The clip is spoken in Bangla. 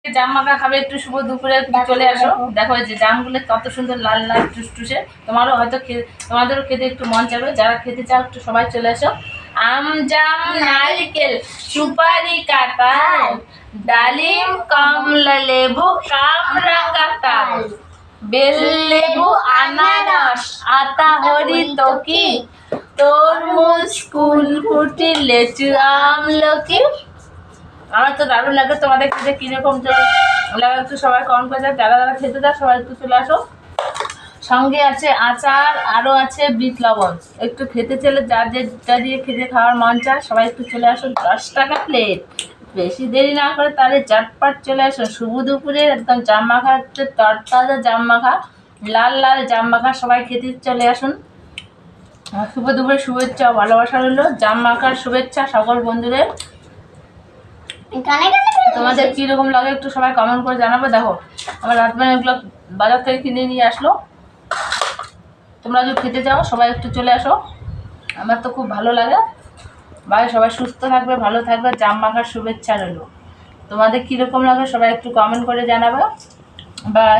জাম মাখা খাবে একটু শুভ দুপুরে চলে আসো। দেখো এই যে জামগুলো কত সুন্দর লাল লাল টুসটুসে, তোমারও হয়তো তোমাদেরও খেতে একটু মন যাবে। যারা খেতে চাও একটু সবাই চলে আসো। আম জাম নারকেল সুপারি কাঁঠাল ডালিম কমলা লেবু কামরাঙা তাল বেল লেবু আনারস আতা হরিতকি তরমুজ কুল ফুটি লেচু আমলকি। আমার তো দারুণ লাগে। তোমাদের খেতে কিরকম লাগে একটু সবাই কমেন্ট করে যাও। যারা যারা খেতে দাও সবাই একটু চলে আসো। সঙ্গে আছে আচার, আরও আছে বিট লবণ। একটু খেতে চলে যার যেটা দিয়ে খেতে খাওয়ার মন চায় সবাই একটু চলে আসো। 10 টাকা প্লেট। বেশি দেরি না করে তাহলে চটপট চলে আসো। শুভ দুপুরে একদম জাম মাখা হচ্ছে, তরতাজা জাম মাখা, লাল লাল জাম মাখা। সবাই খেতে চলে আসুন। শুভ দুপুরে শুভেচ্ছা ও ভালোবাসা রইলো। জাম মাখার শুভেচ্ছা সকল বন্ধুদের। তোমাদের কিরকম লাগে একটু সবাই কমেন্ট করে জানাবো। দেখো আমার হাজব্যান্ড এগুলো বাজার থেকে কিনে নিয়ে আসলো। তোমরা যদি খেতে যাও সবাই একটু চলে আসো। আমার তো খুব ভালো লাগে। বাই, সবাই সুস্থ থাকবে, ভালো থাকবে। জাম মাখার শুভেচ্ছা রইলো। তোমাদের কীরকম লাগে সবাই একটু কমেন্ট করে জানাবে। বাই।